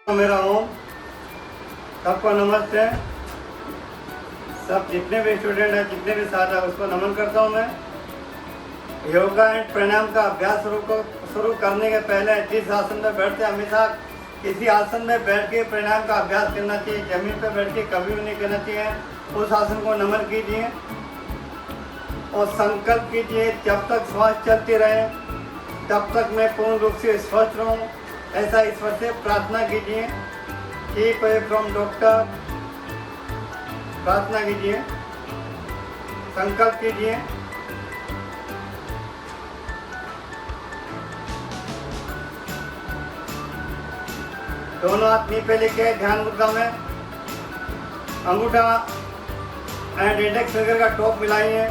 मेरा ओम, सबको नमस्ते। सब जितने भी स्टूडेंट हैं, जितने भी साथ हैं, उसको नमन करता हूँ मैं। योगा एंड प्राणायाम का अभ्यास शुरू करने के पहले जिस आसन में बैठते हैं, हमेशा किसी आसन में बैठ के प्राणायाम का अभ्यास करना चाहिए। जमीन पर बैठ के कभी भी नहीं करना चाहिए। उस आसन को नमन कीजिए और संकल्प कीजिए, जब तक श्वास चलती रहे तब तक मैं पूर्ण रूप से स्वस्थ रहूँ। ऐसा ईश्वर से प्रार्थना कीजिए। कीप अवे फ्रॉम डॉक्टर, प्रार्थना कीजिए, संकल्प कीजिए। दोनों हाथ नी पे लेके ध्यान मुद्रा में अंगूठा एंड इंडेक्स फिंगर का टॉप मिलाइए।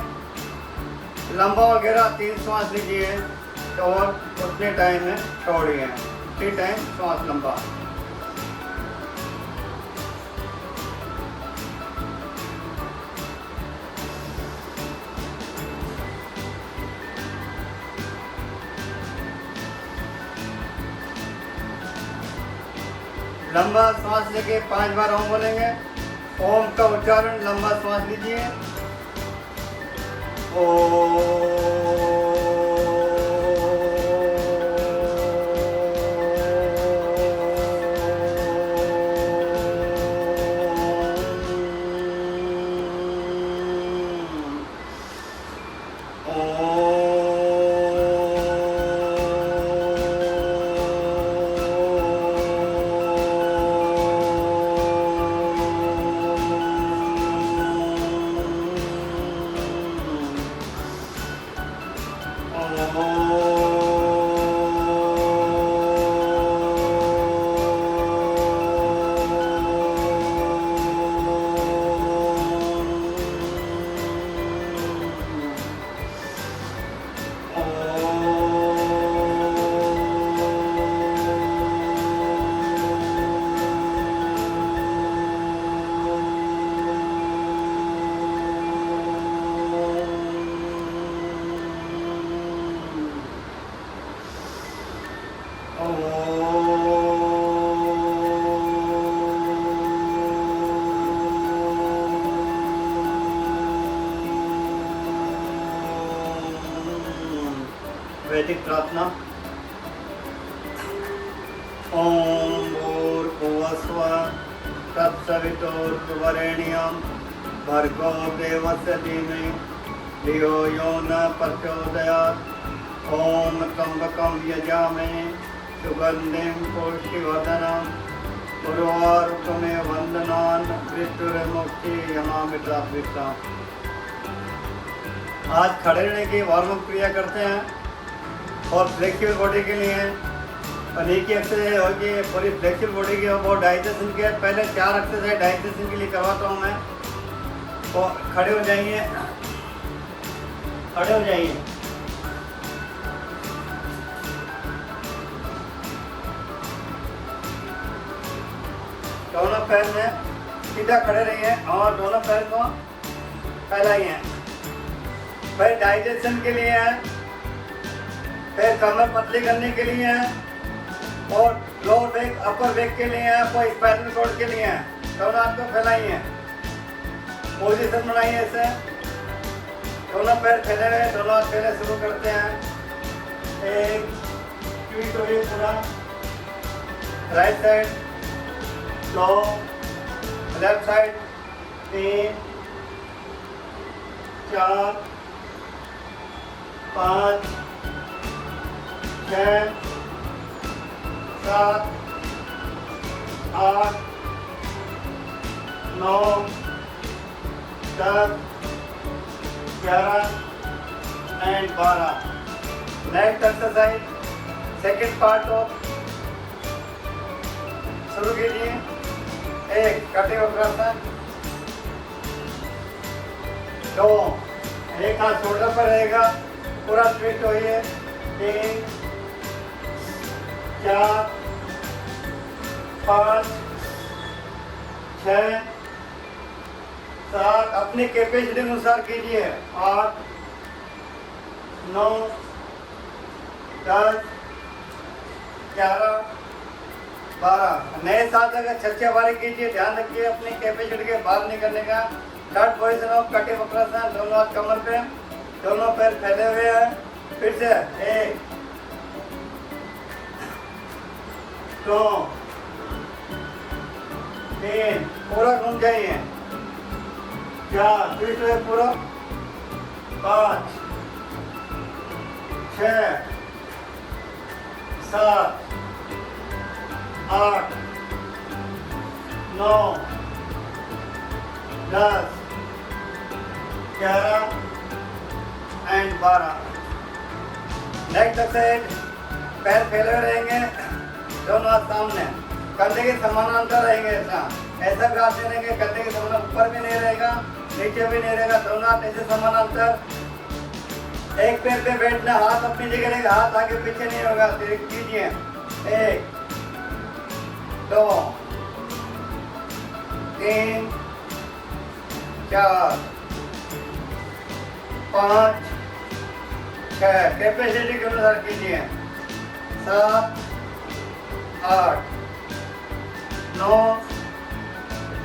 लंबा वगैरह 3 श्वास लीजिए और उतने टाइम में छोड़िए। 3 टाइम श्वास लंबा। लंबा श्वास लेके 5 बार ओम बोलेंगे। ओम का उच्चारण लंबा श्वास लीजिए। ओम। वैदिक प्रार्थना। ओम भूर्भुवस्सुवः तत्सवितुर्वरेण्यं भर्गो देवस्य धीमहि धियो यो न प्रचोदयात्। ओम त्र्यंबकं यजामहे सुगंधिं पुष्टिवर्धनम् उर्वारुकमेव वन्दनान् मृत्युर्मुक्षीयमामृतात्। आज खड़े रहने की वार्म अप क्रिया करते हैं और फ्लेक्सिबल बॉडी के लिए पनीर की एक्सरसाइज होगी। पूरी फ्लेक्सिबल बॉडी की और डाइजेशन के पहले 4 एक्सरसाइज डाइजेशन के लिए करवाता हूँ मैं। तो खड़े हो जाइए, खड़े हो जाइए। दोनों पैर में सीधा खड़े रहिए और दोनों पैर को फैलाइए। फिर डाइजेशन के लिए है, फिर कमर पतली करने के लिए है और लोअर बैक अपर बैक के लिए है, कोई स्पाइनल कॉर्ड के लिए है। दोनों हाथ को फैलाइए, पोजीशन बनाइए ऐसे। दोनों पैर फैले हुए, दोनों हाथ फैले शुरू करते हैं। 1 ट्वीट हो गई पूरा। Right side 2, left side 3, 4, 5, 6, 7, 8, 9, 10, 11 and 12। Next exercise second part of शुरू कीजिए। 1 कटे वक्रासन, 2 एक हाथ शोल्डर पर रहेगा, पूरा ट्विस्ट होइए। 3, 4, 5, 6, 7 अपनी कैपेसिटी अनुसार कीजिए। 8, 9, 10, 11, 12। नए साल तक छक्के बारी कीजिए, ध्यान रखिए अपनी कैपेसिटी के बाहर नहीं करने का। थर्ड पोजिशन ऑफ कटे वक्रासन, दोनों हाथ कमर पे, दोनों पैर फैले हुए हैं। फिर से 1 2 3, पूरा घूम जाइए। 4, फिर से पूरा। 5 6 7 8 9 10 11 एंड 12। नेक्स्ट एक्सरसाइज, पैर फैले रहेंगे, दोनों हाथ सामने, कंधे के समानांतर रहेंगे। ऐसा भी हाथ देंगे, कंधे के समानांतर, ऊपर भी नहीं रहेगा नीचे भी नहीं रहेगा, दोनों हाथ ऐसे समानांतर। एक पैर पे बैठना, हाथ अपनी जगह रहेगा, हाथ आगे पीछे नहीं होगा। कीजिए 1 2 3 4 5 6, कैपेसिटी के अनुसार कीजिए। 7 8 9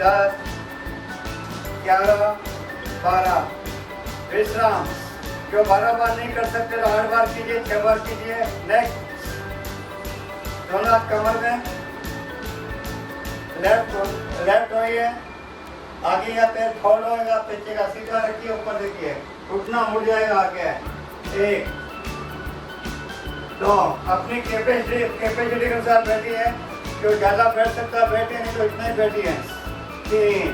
10 11 12। विश्राम। जो 12 बार नहीं कर सकते तो 8 बार कीजिए, 6 बार कीजिए। नेक्स्ट, दोनों हाथ कमर में, लेफ्ट होइए, आगे का पैर फोल्ड होएगा, पीछे का सीधा रखिए, ऊपर देखिए, घुटना मुड़ जाएगा आगे। 1 2, अपनी कैपेसिटी के अनुसार बैठिए। जो ज्यादा बैठ सकता है बैठे, नहीं तो इतना ही बैठिए। 3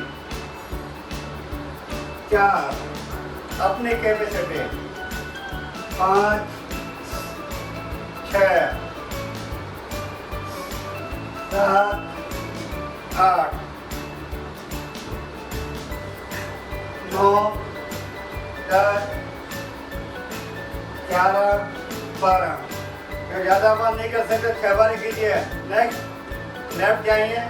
4, अपनी कैपेसिटी। 5 6 7 8 9 10 11 12। जो ज्यादा बार नहीं कर सकते 6 बार कीजिए। नेक्स्ट, लेफ्ट जाइए,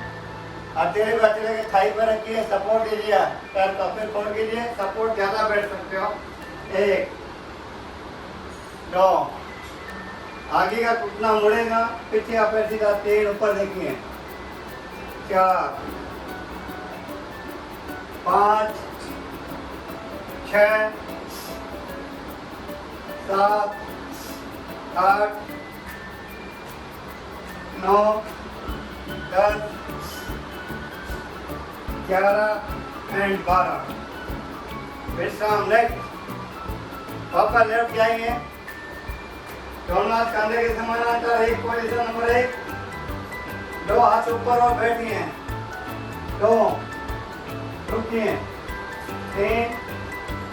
हथेली के थाई पर रखिए, सपोर्ट दीजिए, पैर को फिर खोल कीजिए, सपोर्ट ज्यादा बैठ सकते हो। 1 2, आगे का घुटना मुड़ेगा, पीछे का पैर सीधा, 3, ऊपर देखिए। 4 5 6 7 8 9 10 11 एंड 12। विश्राम। नेक्स्ट, वापस लेफ्ट जाएंगे, दोनों हाथ कंधे के समानांतर। एक पोजीशन नंबर 1, 2 हाथ ऊपर और बैठिए। 2 रुकिए। 3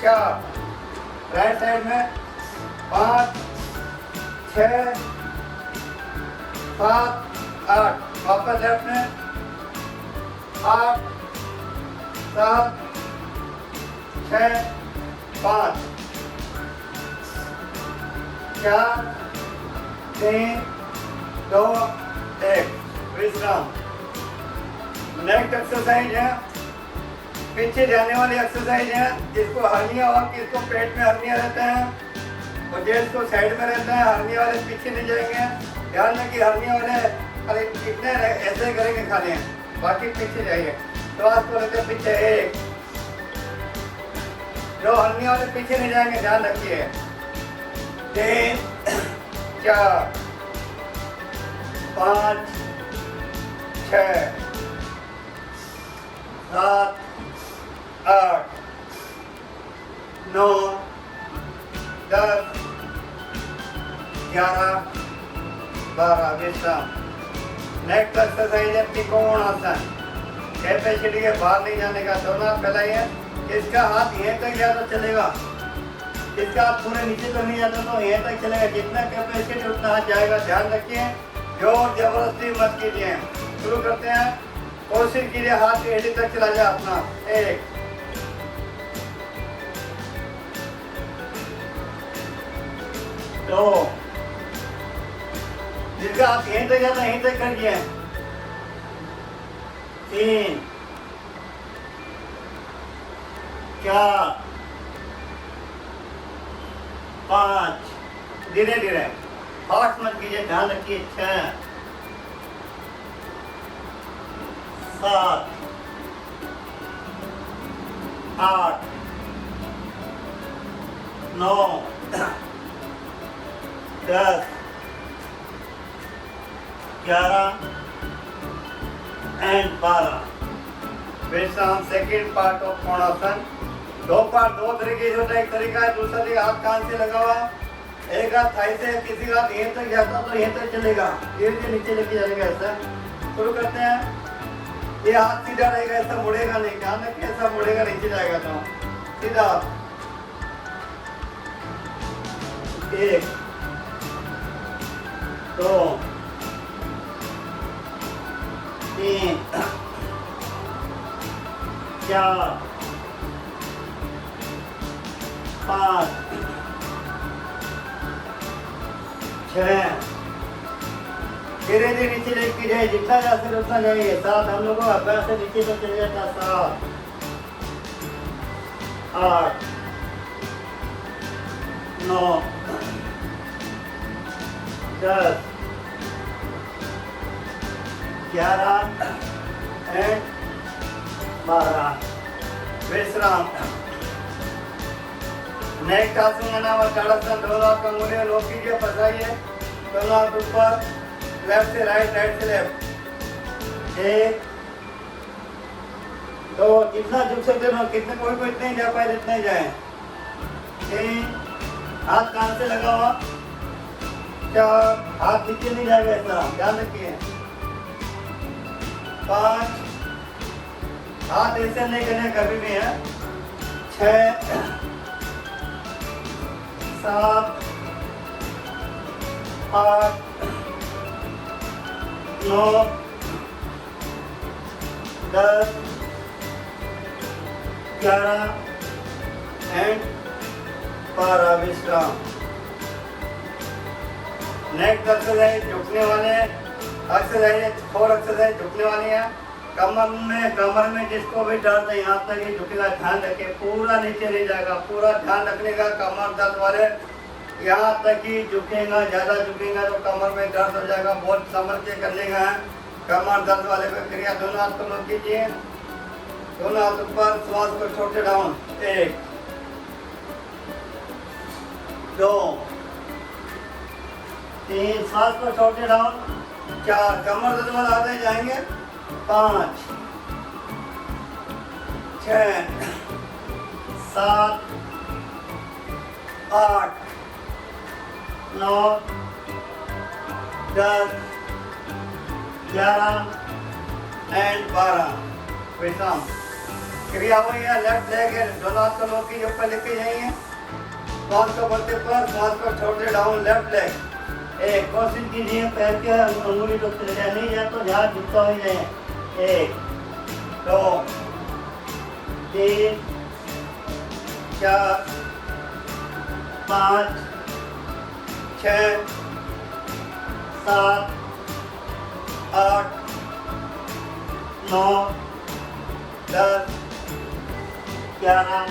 4, राइट साइड में। 5 6 7 8, वापस लेफ्ट में। 8 7 6 5 4 3 2 1। विश्राम। नेक्स्ट एक्सरसाइज है, पीछे जाने वाली एक्सरसाइज है। जिसको हर्निया और किसको पेट में हर्निया रहता है, और जेंट्स को साइड में रहता है, हर्निया वाले पीछे नहीं जाएंगे। ध्यान रखिए, हर्निया वाले अरे कितने ऐसे करेंगे खाने, बाकी पीछे जाइए। तो हाथ को लेकर पीछे। 1, जो हर्निया वाले पीछे नहीं जाएंगे, ध्यान रखिए। 3 4 5 6 7 8 9 10 11 12। विश्राम। नेक्स्ट एक्सरसाइज है त्रिकोण आसन। कैपेसिटी के बाहर नहीं जाने का। दोनों हाथ फैलाइए। इसका हाथ यहीं तक गया तो चलेगा, इसका हाथ पूरे नीचे तो नहीं जाता तो यहीं तक चलेगा। जितना कैपेसिटी उतना हाथ जाएगा। ध्यान रखिए, जोर जबरदस्ती मत कीजिए। शुरू करते हैं। कोशिश कीजिए हाथ की एड़ी तक चला जाए अपना। 1 2, जिसका हाथ यहीं तक जाता यहीं तक करिए। 3 4 5, धीरे धीरे फास्ट मत कीजिए। ध्यान रखिए। 6 7 8 9 10 11 एंड 12। विश्राम। सेकेंड पार्ट ऑफ कोणासन। दो तरीके से होता है। एक तरीका है, दूसरा तरीका हाथ कान से लगा हुआ, एक हाथ थाई से, किसी का हाथ यहीं तक जाता तो यहीं तक चलेगा, धीरे धीरे नीचे लेके जाएगा। ऐसा शुरू करते हैं। ये हाथ सीधा रहेगा, ऐसा मुड़ेगा नहीं, ध्यान रखिए, ऐसा मुड़ेगा नीचे जाएगा तो सीधा। 1 2 3 4 5 6। धीरे धीरे नीचे लेके जाए, जितना जा सके उतना जाइए। 7 हम लोगों का अभ्यास से नीचे तो चले जाता। 7 8 9 10 11 एंड 12। विश्राम। नेक्स्ट आसन का नाम है ताड़ासन। दोनों हाथ अंगुलियां लो कीजिए, फंसाइए, दोनों हाथ ऊपर, लेफ्ट से राइट, राइट से लेफ्ट। 1 2 जितना झुक सकते हो, कितने कोई इतने ही जा पाए जितने जाए। 3 हाथ कान से लगा हुआ। 4 हाथ नीचे नहीं जाएगा, ऐसा ध्यान रखिए। 5 हाथ ऐसे नहीं करने कभी भी है। 6 7 8 9 10 11 एंड 12। विश्राम। नेक्स्ट एक्सरसाइज झुकने वाले एक्सरसाइज, 4 एक्सरसाइज झुकने वाली है। कमर में जिसको भी दर्द है यहाँ तक ही झुकेगा, ध्यान रखें, पूरा नीचे नहीं जाएगा, पूरा ध्यान रखने का। कमर दर्द वाले यहाँ तक ही झुकेगा, ज़्यादा झुकेगा तो कमर में दर्द हो जाएगा। बहुत समझ के करने का है कमर दर्द वाले पे क्रिया। दोनों हाथ को लोग कीजिए, दोनों हाथ ऊपर, श्वास को छोटे डाउन। 1 2 3 श्वास को छोटे डाउन। 4 कमर दर्द वाले आते जाएंगे। 5 6 7 8 9 10 11 एंड 12। विश्राम। क्रिया हुई है। लेफ्ट लेग है, दोनों हाथ को लोग के ऊपर लेके जाइए, श्वास को बढ़ते पर, श्वास को छोड़ते डाउन। Left leg. कोशिश कीजिए पैर के अंगुली तो चले जाए, नहीं जाए तो जहाँ झुकता हो जाए। 1 2 3 4 5 6 7 8 9 10 11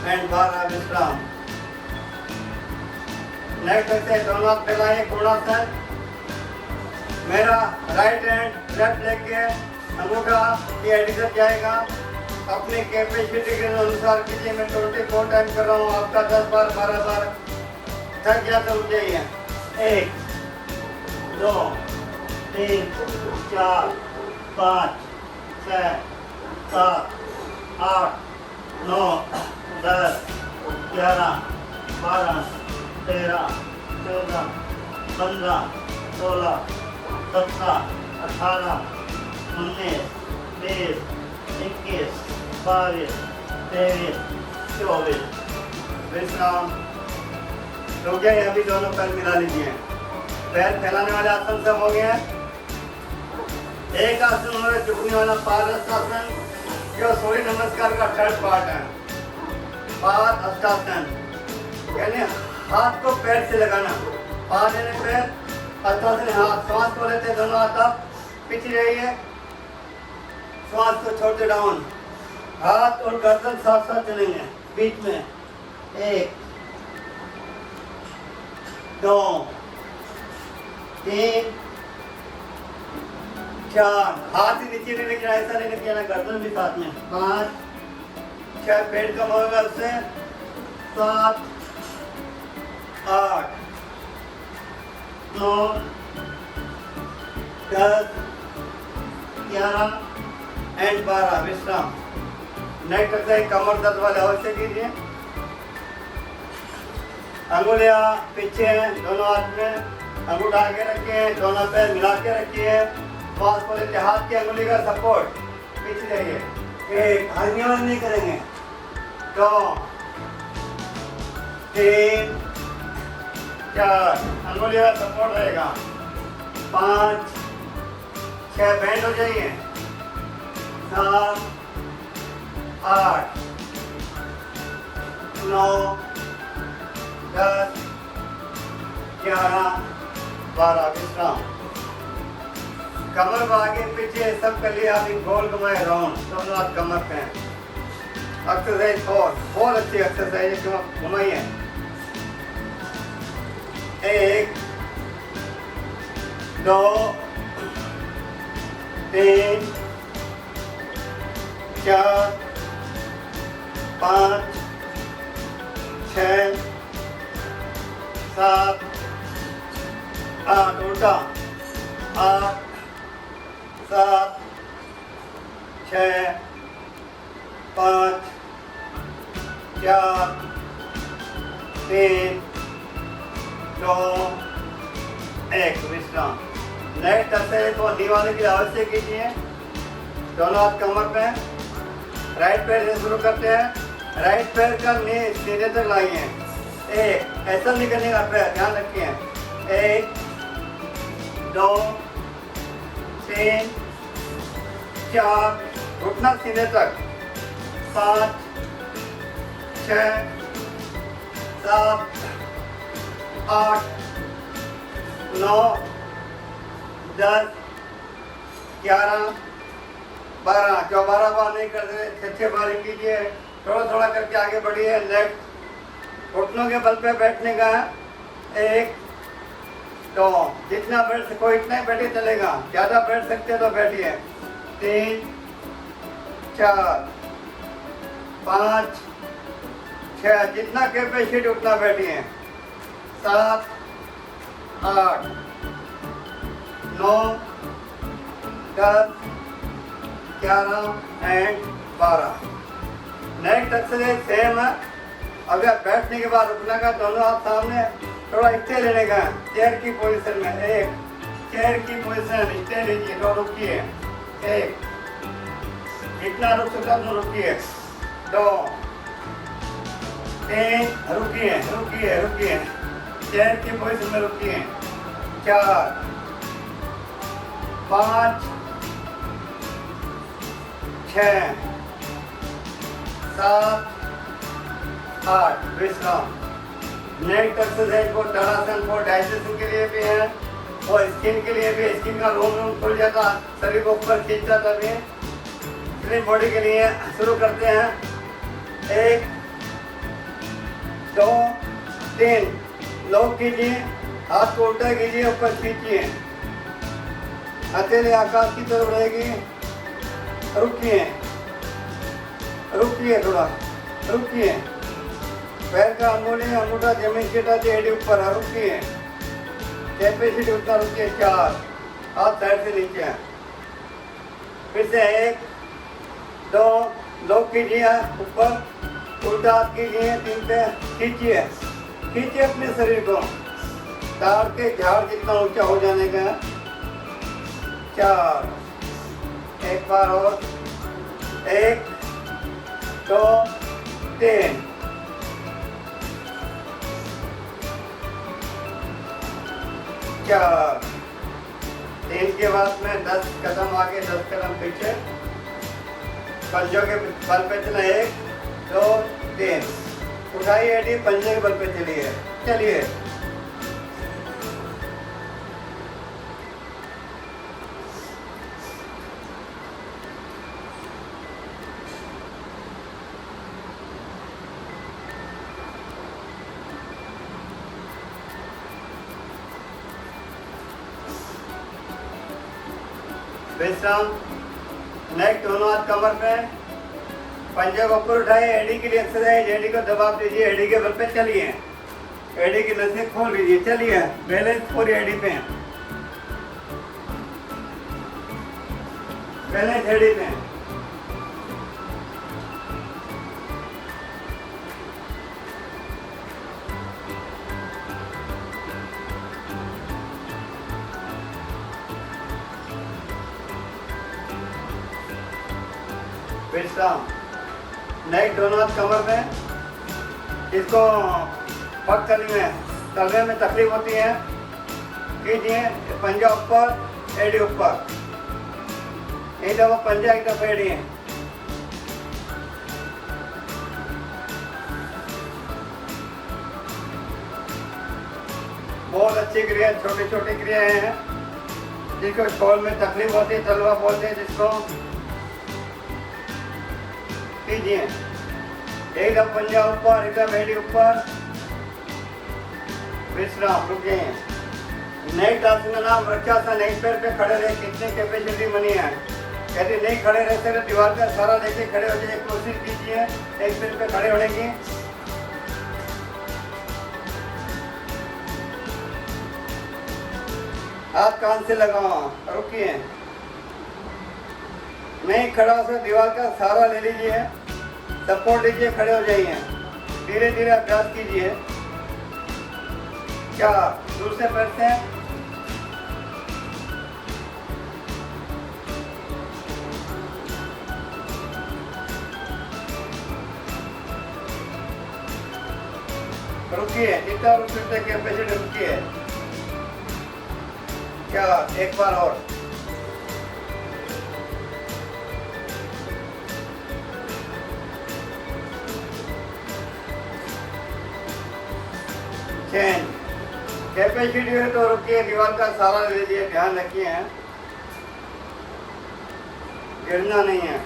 एंड 12। विश्राम। नेक्स्ट एक्सरसाइज, दोनों हाथ फैलाइए, कोणासन। मेरा राइट हैंड लेफ्ट लेग के अंगूठा की एडी तक जाएगा। अपनी कैपेसिटी के अनुसार कीजिए। मैं 24 टाइम कर रहा हूँ, आपका 10 बार 12 बार। थक गया तो उठ जाइए। 1 2 3 4 5 6 7 8 9 10 11 12 13 14 15 16 17 18 19 20 21 22 23 24। विश्राम। रुक जाइए, अभी दोनों पैर मिला लीजिए। पैर फैलाने वाले आसन सब हो गया। एक आसन हो रहा है झुकने वाला पादहस्तासन, जो सूर्य नमस्कार का 3rd पार्ट है। पादहस्तासन यानी हाथ को पैर से लगाना। पाद यानी पैर, हस्तासन हाथ। श्वास को लेते दोनों हाथ आप पीछे रहिए, श्वास को छोड़ते डाउन। हाथ और गर्दन साथ साथ चलेंगे बीच में। 1 2 3 4, हाथ ही नीचे नहीं लेके ऐसा नहीं लेके आना, गर्दन भी साथ में। 5, 6, पेट कम होगा उससे। 7, 8, 9, 10, 11 एंड 12 विश्राम। नेक्स्ट एक्सरसाइज कमर दर्द वाले अवश्य कीजिए। अंगुलियां पीछे हैं दोनों हाथ में, अंगूठा आगे रखिए, दोनों पैर मिला के रखिए, पास को लेते हाथ की अंगुली का सपोर्ट पीछे रहिए। 1, हरने नहीं करेंगे। 2, 3, 4, अंगुली का सपोर्ट रहेगा। 5, 6, बैंड हो जाइए। 7, 8, 9, 10, 11, 12 विश्राम। कमर को आगे पीछे सब कर लिया, अभी गोल घुमाए राउंड, दोनों हाथ कमर पे। एक्सरसाइज 4 अच्छी एक्सरसाइज है, क्यों घुमाइए। 1, 2, 3, 4, 5, 6, 7, 8, उल्टा 8, 7, 6, 5, 4, 3, 2, 1 विश्राम। नेक्स्ट एक्सरसाइज को दीवाने की अवश्य कीजिए। दोनों हाथ कमर पे, राइट पैर से शुरू करते हैं। राइट पैर का नी सीने तक लाइए। 1, ऐसा नहीं करने का पैर, ध्यान रखिए। 1, 2, 3, 4, घुटना सीने तक। 5, 6, 7, 8, 9, 10, 11, 12। जो 12 बार नहीं करते 6 बार कीजिए। थोड़ा थोड़ा करके आगे बढ़िए। लेफ्ट घुटनों के बल पे बैठने का। 1, 2, जितना बैठ सको इतना ही बैठे चलेगा, ज़्यादा बैठ सकते तो बैठिए। 3, 4, 5, 6, जितना कैपेसिटी उतना बैठिए। 7, 8, 9, 10, 11 एंड 12। नेक्स्ट एक्सरसाइज सेम है। अगर बैठने के बाद रुकने का, दोनों हाथ सामने, थोड़ा स्टे लेने का चेयर की पोजीशन में। 1, चेयर की पोजीशन स्टे लीजिए, तो रुकिए। 1, जितना रुक सकता तो रुकिए। 2, 3, रुकिए रुकिए रुकिए, चेयर की पोजीशन में रुकिए। 4, 5, 6, 7, 8 विश्राम। नेक्स्ट एक्सरसाइज को ताड़ासन को डाइजेशन के लिए भी है और स्किन के लिए भी। स्किन का रोम खुल जाता, शरीर को ऊपर खींचता, तभी स्लिम बॉडी के लिए शुरू करते हैं। 1, 2, 3, लॉक कीजिए, हाथ को उल्टा कीजिए, ऊपर खींचिए, हथेली आकाश की तरफ रहेगी। रुकिए रुकिए, थोड़ा रुकिए। पैर का अंगूठा जमीन के टच, एड़ी ऊपर है। रुकिए, कैपेसिटी उतना रुकिए। 4, हाथ साइड से नीचे। फिर से 1, 2, लॉक कीजिए, ऊपर उल्टा हाथ कीजिए। 3 पे खींचिए खींचिए अपने शरीर को, ताड़ के झाड़ जितना ऊंचा हो जाने का। 4, एक बार और। 1, 2, 3, 4। 3 के बाद में 10 कदम आगे, 10 कदम पीछे। पंजों के बल पे चला। 1, 2, 3, उठाइए एडी, पंजे के बल पे चलिए। चलिए विश्राम। नेक्स्ट दोनों हाथ कमर पे, पंजे को ऊपर उठाए, एडी के लिए एक्सरसाइज, एडी को दबाव दीजिए, एडी के बल पे चलिए, एडी की नसें खोल लीजिए, चलिए बैलेंस पूरी एडी पे, बैलेंस एडी पे। विश्राम। नेक्स्ट दोनों हाथ कमर पे, इसको पग तलवे में तकलीफ होती है, कीजिए, पंजा ऊपर, एडी ऊपर, एक दफा पंजा एक दफा एडी है। बहुत अच्छी क्रिया, छोटी छोटी क्रियाएं हैं जिसको शोल में तकलीफ होती है, तलवा बोलते हैं जिसको, कीजिए, एक दफा पंजा ऊपर, एक दफा एडी ऊपर, विश्राम, रुके। नेक्स्ट आसन का नाम वृक्षासन। एक पैर पे खड़े रहे, कितनी कैपेसिटी बनी है, यदि नहीं खड़े रहते तो दीवार का सारा लेके खड़े हो जाए, कोशिश कीजिए एक पैर पे खड़े होने की। हाथ कान से लगाओ, रुकिए, नहीं खड़ा हो दीवार का सहारा ले लीजिए, सपोर्ट लीजिए, खड़े हो जाइए, धीरे धीरे अभ्यास कीजिए। क्या दूसरे पैर से, रुकिए, जितना रुक सकते कैपेसिटी रुकिए। क्या एक बार और, चेंज कैपेसिटी है तो रुकिए, दीवार का सहारा ले लीजिए, ध्यान रखिए गिरना नहीं है।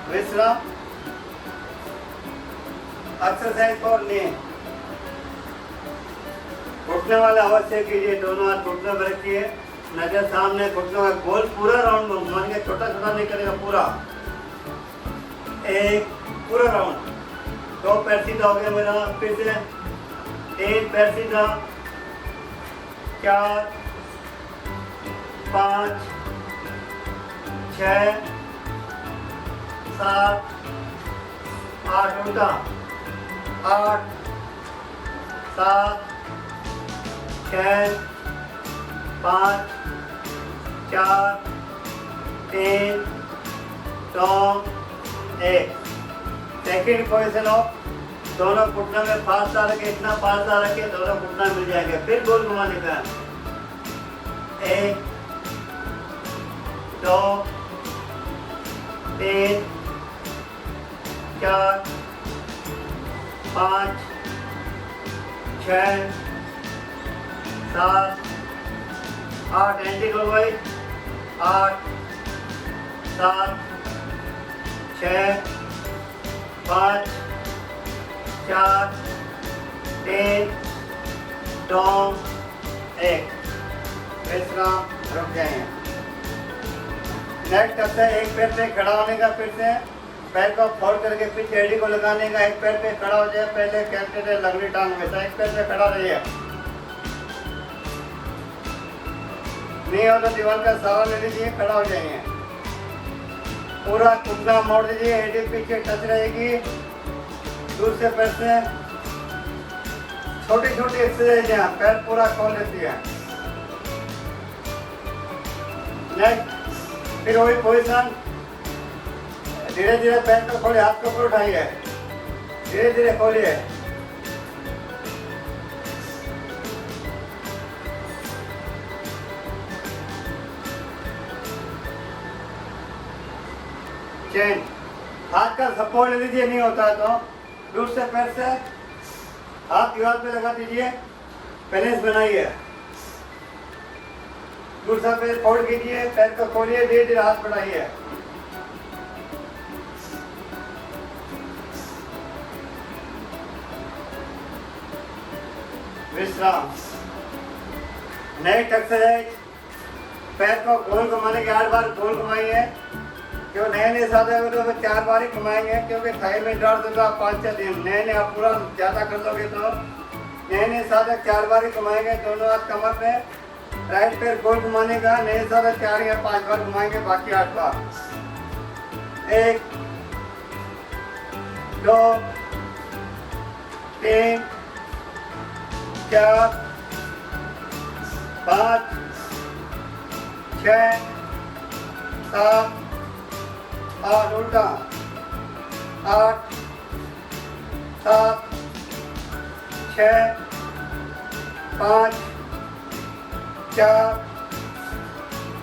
विश्राम। एक्सरसाइज फॉर नी। घुटने वाला अवश्य कीजिए, दोनों हाथ घुटने पर रखिए, नजर सामने, घुटनों का गोल पूरा राउंड मान के, छोटा छोटा नहीं करेगा, पूरा एक पूरा राउंड। दो पैर सीधा हो गया मेरा, फिर से तीन पैर सीधा, 4 5 6 7 8 उल्टा, 8 7 6 5 4 3 2 1। सेकेंड पोजिशन ऑफ, दोनों घुटनों में फासला रखे, इतना फासला रखे दोनों घुटना मिल जाएंगे। फिर गोल घुमाने का, 1 2 3 4 5 6 7 8, एंटी क्लॉकवाइज, 8 7 6 5 4 3 2 1। विश्राम, रुक जाएंगे। नेक्स्ट अब से एक पैर पे खड़ा होने का, फिर से पैर को फोल्ड करके पीछे एडी को लगाने का, एक पैर पे खड़ा हो जाए, पहले कहते थे लगड़ी टांग वैसा एक पैर पे खड़ा रहिए, नहीं हो तो दीवार का सहारा ले लीजिए, खड़ा हो जाएंगे, पूरा घुटना मोड़ दीजिए, एडी पीछे टच रहेगी। दूसरे पैर से छोटी छोटी एक्सरसाइज है, पैर पूरा खोल लेती है। नेक्स्ट फिर वही पोजिशन, धीरे धीरे पैर को खोलिए, हाथ को ऊपर उठाइए, धीरे धीरे खोलिए, चेंज। हाथ का सपोर्ट ले लीजिए, नहीं होता है तो दूसरे पैर से हाथ दीवार पे लगा दीजिए, बैलेंस बनाइए, दूसरा पैर फोल्ड कीजिए, पैर को खोलिए, धीरे धीरे हाथ बढ़ाइए, विश्राम। नेक्स्ट एक्सरसाइज, पैर को गोल घुमाने के 8 बार गोल घुमाइए। जो नए नए साधक हो तो 4 बार ही घुमाएंगे, क्योंकि थाई में दर्द होगा 5-6 दिन। नए नए आप पूरा ज़्यादा कर लोगे तो नए नए साधक 4 बार ही घुमाएंगे। दोनों हाथ कमर पे, राइट पैर गोल घुमाने का। नए साधक 4 या 5 बार घुमाएंगे, बाकी 8 बार। 1 2 3 4 5 6 7 8 उल्टा 8 7 6 5 4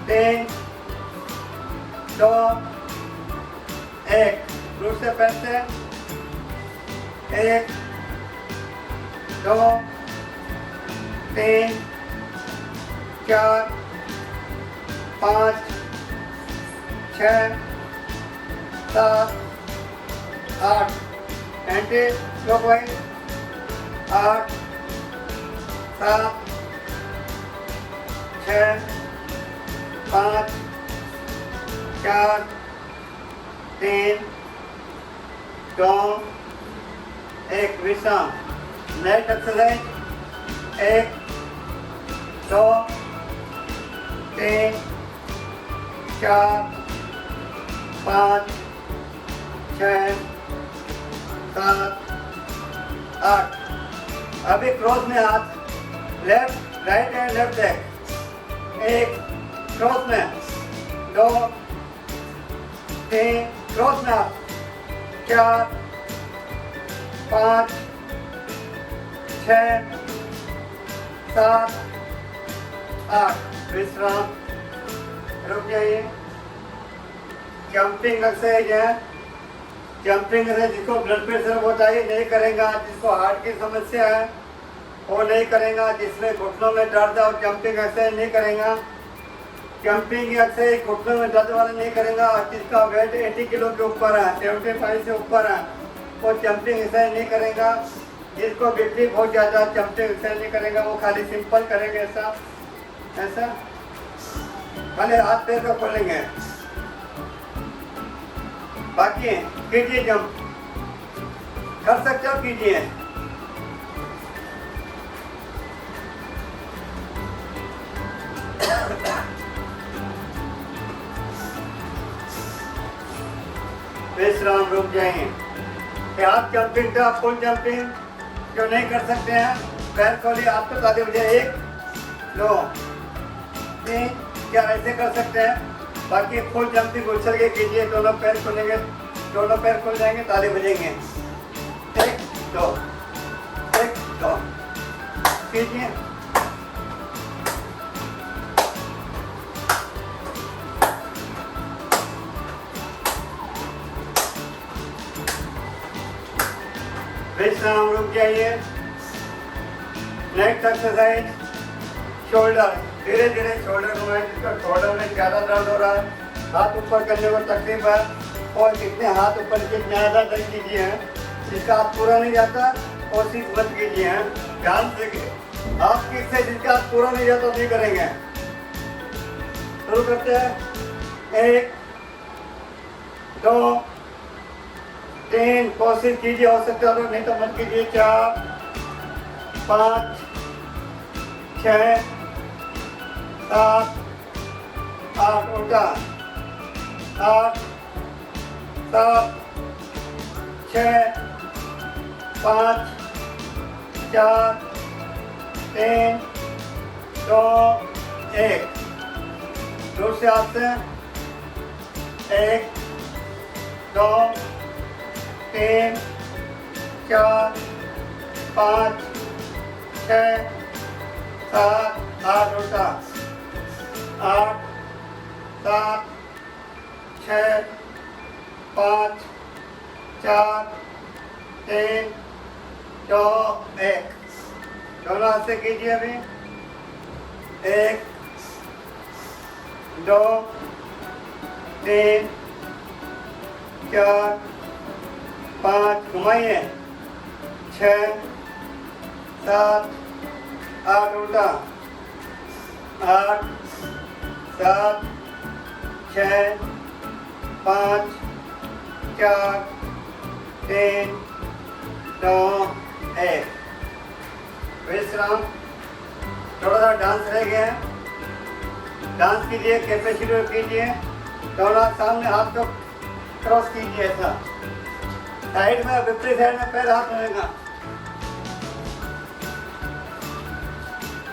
3 2 1। दूसरे पैर से 1 2 3 4 5 6 7 8। Anti clockwise 8 7 6 5 4 3 2 1। विश्राम। Next exercise 1 2 3 4 5 6 7 8। अभी क्रॉस में हाथ, left right and left leg. 1 cross में, 2 3 क्रॉस में हाथ, 4 5 6 7 8। विश्राम। रुक जाइए। जंपिंग एक्सरसाइज है। जंपिंग एक्सरसाइज जिसको ब्लड प्रेशर होता है नहीं करेगा, जिसको हार्ट की समस्या है वो नहीं करेगा, जिसमें घुटनों में दर्द है और जंपिंग एक्सरसाइज नहीं करेगा। जंपिंग एक्सरसाइज घुटनों में दर्द वाला नहीं करेगा। जिसका वेट 80 किलो के ऊपर है, 75 से ऊपर है, वो जंपिंग एक्सरसाइज नहीं करेगा। जिसको बीपी बहुत ज़्यादा, जंपिंग एक्सरसाइज नहीं करेगा, वो खाली सिंपल करेंगे। ऐसा ऐसा खाली हाथ पैर को खोलेंगे। बाकी कीजिए, जंप कर सकते हो, कीजिए। विश्राम। रुक जाएंगे। हाथ जंपिंग था, फुल जंपिंग जो नहीं कर सकते हैं, पैर खोलिए, आपको ताली बजाए। 1 2 3 4 ऐसे कर सकते हैं। बाकी फुल जंपिंग उछल के कीजिए। दोनों पैर खोलेंगे, दोनों पैर खुल जाएंगे, ताली बजेंगे। 1 2 1 2 कीजिए। विश्राम। रुक जाइए। Next exercise shoulder. धीरे धीरे शोल्डर घुमाएं। जिसका शोल्डर में ज़्यादा दर्द हो रहा है, हाथ ऊपर करने को तकलीफ है, और जितने हाथ ऊपर के ज़्यादा दर्द कीजिए। जिसका हाथ पूरा नहीं जाता कोशिश मत कीजिए। ध्यान से आप किससे जिसका हाथ पूरा नहीं जाता नहीं करेंगे। शुरू करते हैं। 1 2 3 कोशिश कीजिए, हो सकता है नहीं तो मत कीजिए। 4 5 6 7 8 उल्टा 8 7 6 5 4 3 2 1। दूसरे हाथ से 1 2 3 4 5 6 7 8 उल्टा 8 7 6 5 4 3 2 1। दोनों हाथ से कीजिए। अभी 1 2 3 4 5 घुमाइए। 6 7 8 उल्टा, 8 7 6 5 4 3 2 1। विश्राम। थोड़ा सा डांस रह गया है, डांस कीजिए, कैपेसिटी कीजिए, थोड़ा सामने हाथ को क्रॉस कीजिए ऐसा, साइड में विपरीत साइड में पैर हाथ रहेगा।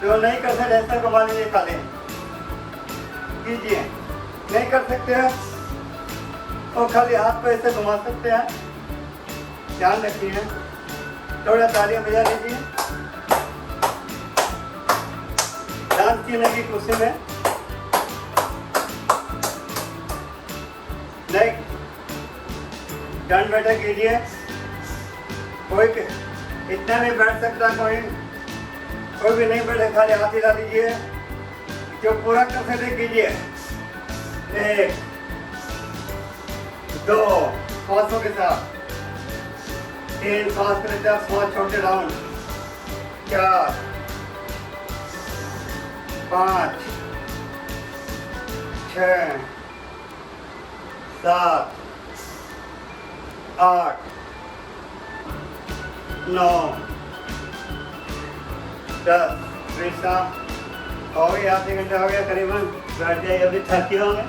जो नहीं कर सकते ऐसा घुमा लीजिए, खाली कीजिए। नहीं कर सकते हैं और खाली हाथ को ऐसे घुमा सकते हैं, ध्यान रखिए। थोड़ा तालियां बजा लीजिए। डांस की लगी खुशी में नहीं, दंड बैठक कीजिए। कोई इतना नहीं बैठ सकता, कोई भी नहीं बैठे, खाली हाथ हिला दीजिए। जो पूरा कर सकते कीजिए। 1 2 सांसों के साथ, 3 सांस के साथ, 5 छोटे राउंड, 4 5 6 7 8 9 10। विश्राम हो गया, आधे घंटा हो गया करीबन, बैठ जाइए, अभी थके होंगे।